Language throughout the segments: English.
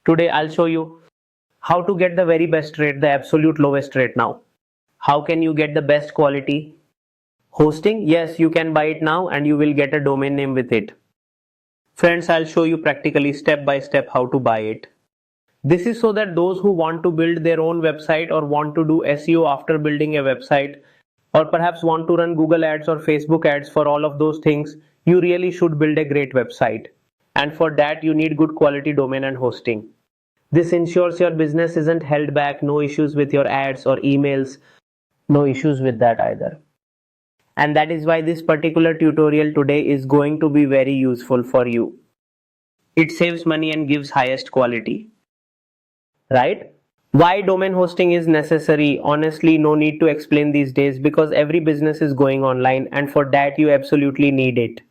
Today I'll show you how to get the very best rate, the absolute lowest rate now. How can you get the best quality hosting? Yes, you can buy it now and you will get a domain name with it. Friends, I'll show you practically step by step how to buy it. This is so that those who want to build their own website or want to do SEO after building a website, or perhaps want to run Google ads or Facebook ads, for all of those things, you really should build a great website. And for that, you need good quality domain and hosting. This ensures your business isn't held back, no issues with your ads or emails, no issues with that either. And that is why this particular tutorial today is going to be very useful for you. It saves money and gives highest quality. Right? Why domain hosting is necessary? Honestly, no need to explain these days because every business is going online and for that you absolutely need it.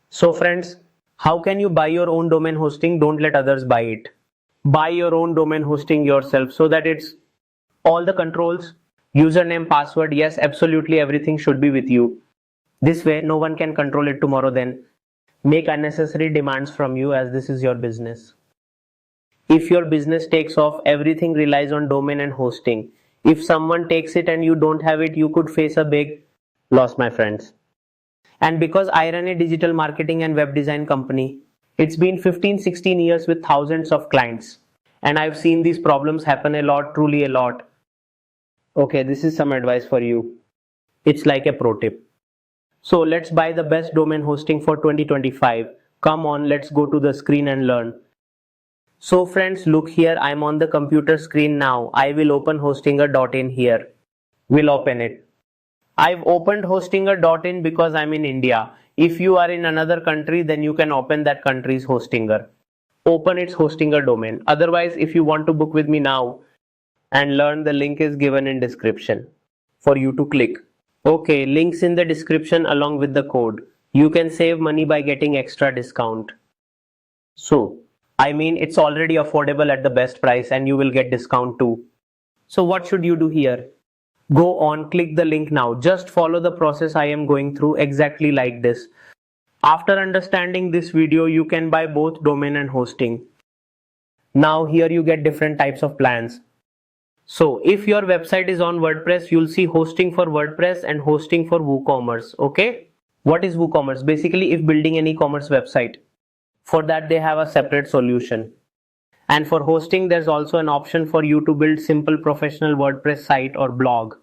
So friends, how can you buy your own domain hosting? Don't let others buy it. Buy your own domain hosting yourself so that it's all the controls, username, password, yes, absolutely everything should be with you. This way, no one can control it tomorrow then make unnecessary demands from you, as this is your business. If your business takes off, everything relies on domain and hosting. If someone takes it and you don't have it, you could face a big loss, my friends. And because I run a digital marketing and web design company, it's been 15-16 years with thousands of clients. And I've seen these problems happen a lot, truly a lot. Okay, this is some advice for you. It's like a pro tip. So let's buy the best domain hosting for 2025. Come on, let's go to the screen and learn. So friends, look here, I'm on the computer screen now. I will open hostinger.in here. We'll open it. I've opened hostinger.in because I'm in India. If you are in another country, then you can open that country's hostinger. Open its hostinger domain. Otherwise, if you want to book with me now and learn, the link is given in description for you to click. Okay, links in the description along with the code. You can save money by getting extra discount. So, I mean, it's already affordable at the best price and you will get discount too. So what should you do here? Go on, click the link now. Just follow the process I am going through exactly like this. After understanding this video, you can buy both domain and hosting. Now here you get different types of plans. So if your website is on WordPress, you'll see hosting for WordPress and hosting for WooCommerce. Okay? What is WooCommerce? Basically, if building an e-commerce website. For that, they have a separate solution. And for hosting, there's also an option for you to build simple professional WordPress site or blog.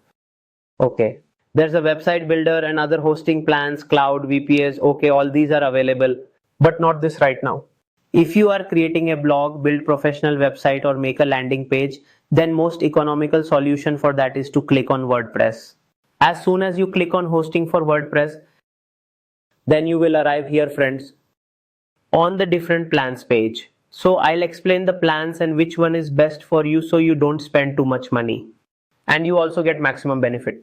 Okay. There's a website builder and other hosting plans, cloud, VPS. Okay, all these are available, but not this right now. If you are creating a blog, build professional website or make a landing page, then most economical solution for that is to click on WordPress. As soon as you click on hosting for WordPress, then you will arrive here, friends, on the different plans page. So I'll explain the plans and which one is best for you so you don't spend too much money. And you also get maximum benefit.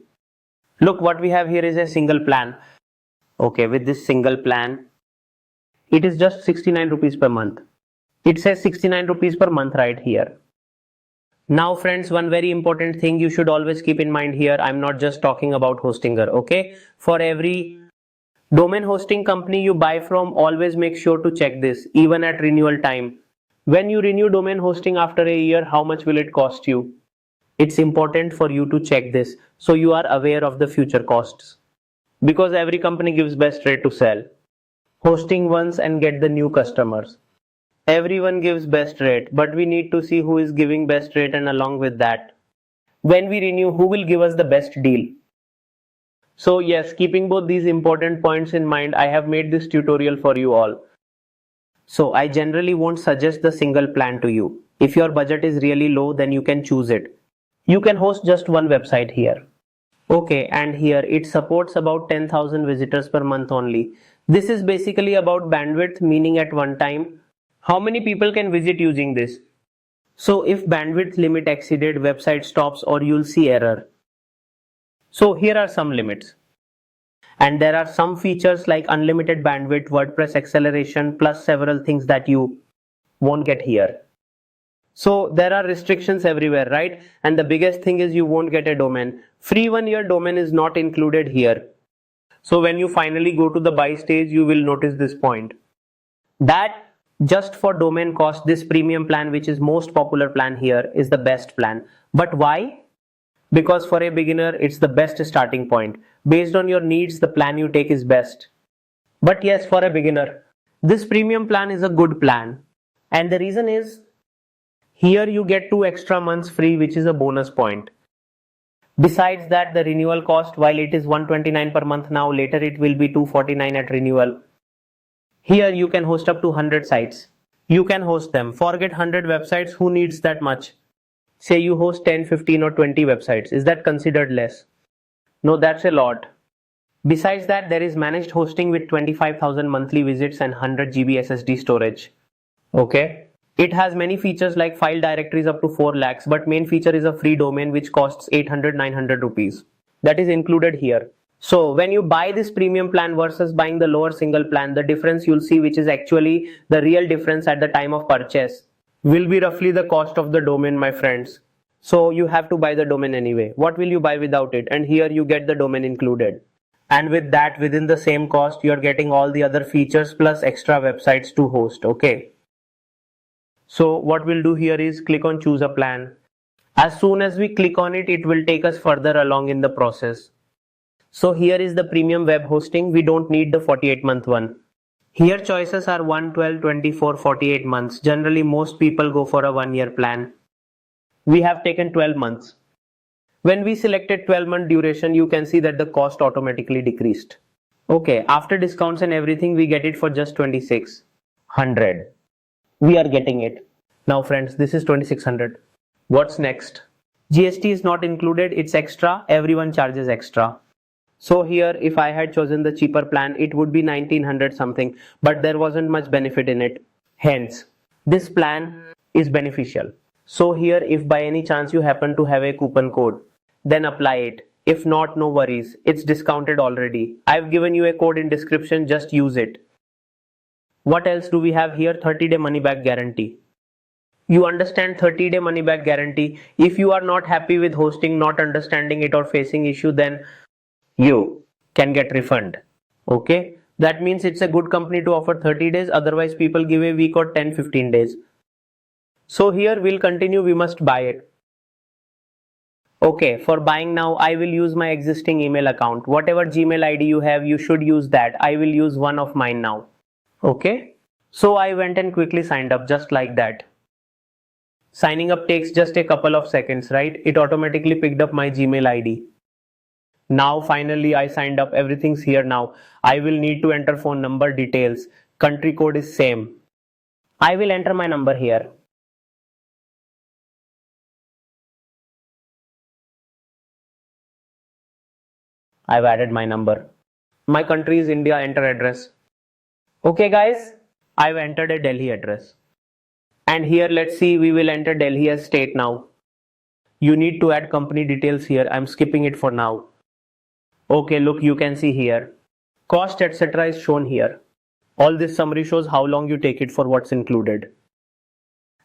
Look, what we have here is a single plan. Okay, with this single plan, it is just 69 rupees per month. It says 69 rupees per month right here. Now friends, one very important thing you should always keep in mind here, I'm not just talking about Hostinger, okay? For every domain hosting company you buy from, always make sure to check this, even at renewal time. When you renew domain hosting after a year, how much will it cost you? It's important for you to check this so you are aware of the future costs. Because every company gives best rate to sell. Hosting once and get the new customers. Everyone gives best rate, but we need to see who is giving best rate, and along with that, when we renew, who will give us the best deal. So yes, keeping both these important points in mind, I have made this tutorial for you all. So I generally won't suggest the single plan to you. If your budget is really low, then you can choose it. You can host just one website here. Okay, and here it supports about 10,000 visitors per month only. This is basically about bandwidth, meaning at one time, how many people can visit using this. So if bandwidth limit exceeded, website stops or you'll see error. So here are some limits. And there are some features like unlimited bandwidth, WordPress acceleration, plus several things that you won't get here. So there are restrictions everywhere, right? And the biggest thing is you won't get a domain. Free 1 year domain is not included here. So when you finally go to the buy stage, you will notice this point. That Just for domain cost, this premium plan, which is most popular plan here, is the best plan. But why? Because for a beginner, it's the best starting point. Based on your needs, the plan you take is best. But yes, for a beginner, this premium plan is a good plan. And the reason is, here you get 2 extra months free, which is a bonus point. Besides that, the renewal cost, while it is 129 per month now, later it will be 249 at renewal. Here you can host up to 100 sites. You can host them. Forget 100 websites, who needs that much? Say you host 10, 15 or 20 websites. Is that considered less? No, that's a lot. Besides that, there is managed hosting with 25,000 monthly visits and 100 GB SSD storage. Okay. It has many features like file directories up to 4 lakhs, but main feature is a free domain which costs 800-900 rupees. That is included here. So when you buy this premium plan versus buying the lower single plan, the difference you'll see, which is actually the real difference at the time of purchase, will be roughly the cost of the domain, my friends. So you have to buy the domain anyway. What will you buy without it? And here you get the domain included. And with that, within the same cost, you're getting all the other features plus extra websites to host. Okay. So what we'll do here is click on choose a plan. As soon as we click on it, it will take us further along in the process. So here is the premium web hosting. We don't need the 48-month one. Here choices are 1, 12, 24, 48 months. Generally, most people go for a 1-year plan. We have taken 12 months. When we selected 12-month duration, you can see that the cost automatically decreased. Okay, after discounts and everything, we get it for just 2600. We are getting it. Now friends, this is 2600. What's next? GST is not included, it's extra. Everyone charges extra. So here, if I had chosen the cheaper plan, it would be 1900 something, but there wasn't much benefit in it. Hence, this plan is beneficial. So here, if by any chance you happen to have a coupon code, then apply it. If not, no worries. It's discounted already. I've given you a code in description, just use it. What else do we have here? 30-day money back guarantee. You understand 30-day money back guarantee. If you are not happy with hosting, not understanding it or facing issue, then you can get refund. Okay. That means it's a good company to offer 30 days. Otherwise people give a week or 10-15 days. So here we'll continue. We must buy it. Okay, for buying now, I will use my existing email account. Whatever Gmail ID you have, you should use that. I will use one of mine now. Okay. So I went and quickly signed up just like that. Signing up takes just a couple of seconds, right? It automatically picked up my Gmail ID. Now finally I signed up. Everything's here now. I will need to enter phone number details. Country code is same. I will enter my number here. I've added my number. My country is India. Enter address. Okay guys, I've entered a Delhi address. And here let's see, we will enter Delhi as state now. You need to add company details here. I'm skipping it for now. Okay, look, you can see here. Cost etc. is shown here. All this summary shows how long you take it for what's included.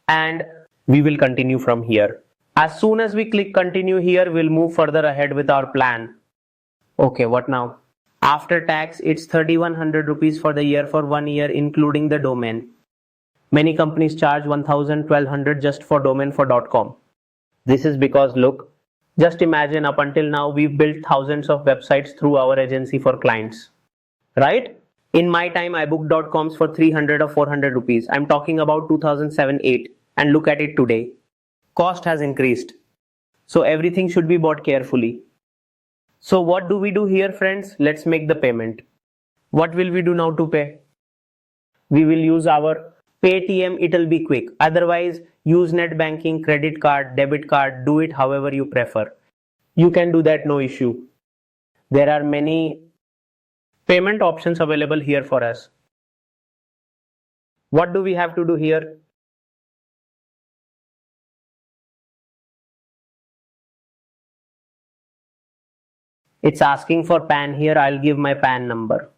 And we will continue from here. As soon as we click continue here, we'll move further ahead with our plan. Okay, what now? After tax, it's 3100 rupees for the year for 1 year, including the domain. Many companies charge 1200 just for domain for .com. This is because look, just imagine up until now we've built thousands of websites through our agency for clients. Right? In my time, I booked .coms for 300 or 400 rupees. I'm talking about 2007-8 and look at it today. Cost has increased. So everything should be bought carefully. So what do we do here, friends? Let's make the payment. What will we do now to pay? We will use our Paytm. It'll be quick. Otherwise, use net banking, credit card, debit card. Do it however you prefer. You can do that, no issue. There are many payment options available here for us. What do we have to do here? It's asking for PAN here. I'll give my PAN number.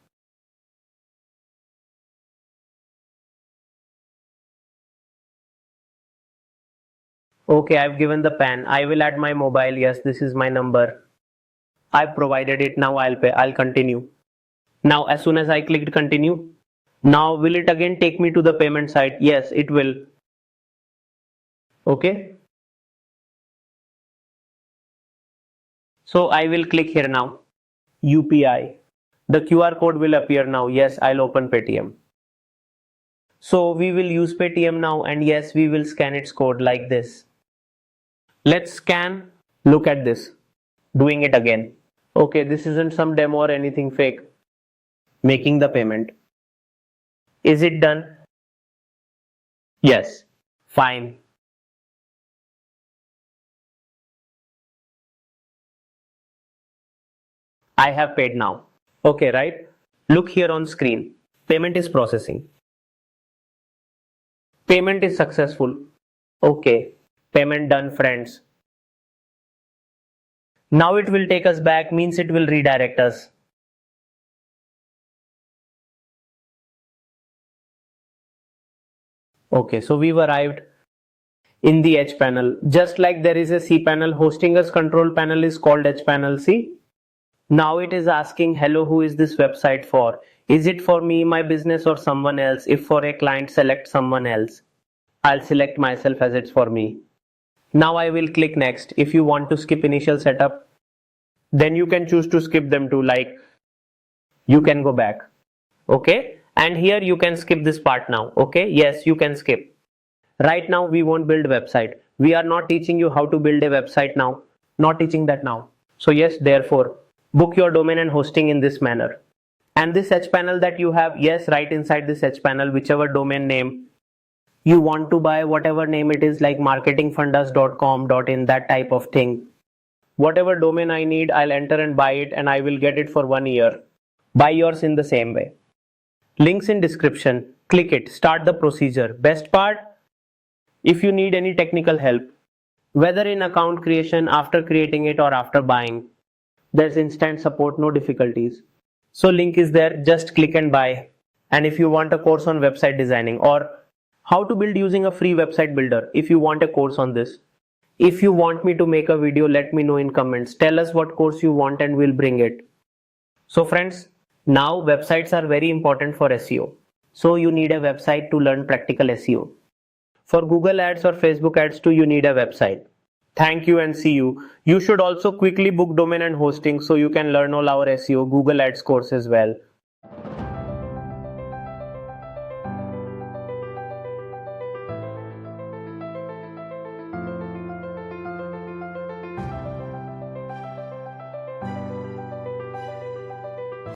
Okay, I've given the PAN. I will add my mobile. Yes, this is my number. I've provided it. Now I'll pay. I'll continue. Now, as soon as I clicked continue, Now will it again take me to the payment site? Yes, it will. Okay. So I will click here now. UPI. The QR code will appear now. Yes, I'll open Paytm. So we will use Paytm now, and yes, we will scan its code like this. Let's scan. Look at this. Doing it again. Okay, this isn't some demo or anything fake. Making the payment. Is it done? Yes. Fine. I have paid now. Okay, right? Look here on screen. Payment is processing. Payment is successful. Okay. Payment done, friends. Now it will take us back, means it will redirect us. Okay, so we've arrived in the H panel. Just like there is a C panel, hosting us control panel is called H panel. See? Now it is asking, hello, who is this website for? Is it for me, my business, or someone else? If for a client, select someone else. I'll select myself as it's for me. Now I will click next. If you want to skip initial setup, then you can choose to skip them too, like you can go back. Okay, and here you can skip this part now. Okay, yes, you can skip. Right now we won't build website. We are not teaching you how to build a website now. Not teaching that now. So yes, therefore book your domain and hosting in this manner. And this H panel that you have, yes, right inside this H panel, whichever domain name you want to buy, whatever name it is, like marketingfundas.com, .in, that type of thing. Whatever domain I need, I'll enter and buy it, and I will get it for 1 year. Buy yours in the same way. Links in description. Click it. Start the procedure. Best part, if you need any technical help, whether in account creation, after creating it, or after buying, there's instant support, no difficulties. So link is there, just click and buy. And if you want a course on website designing or how to build using a free website builder, if you want a course on this, if you want me to make a video, let me know in comments. Tell us what course you want and we'll bring it. So friends, now websites are very important for SEO. So you need a website to learn practical SEO. For Google ads or Facebook ads too, you need a website. Thank you and see you. You should also quickly book domain and hosting so you can learn all our SEO Google ads course as well.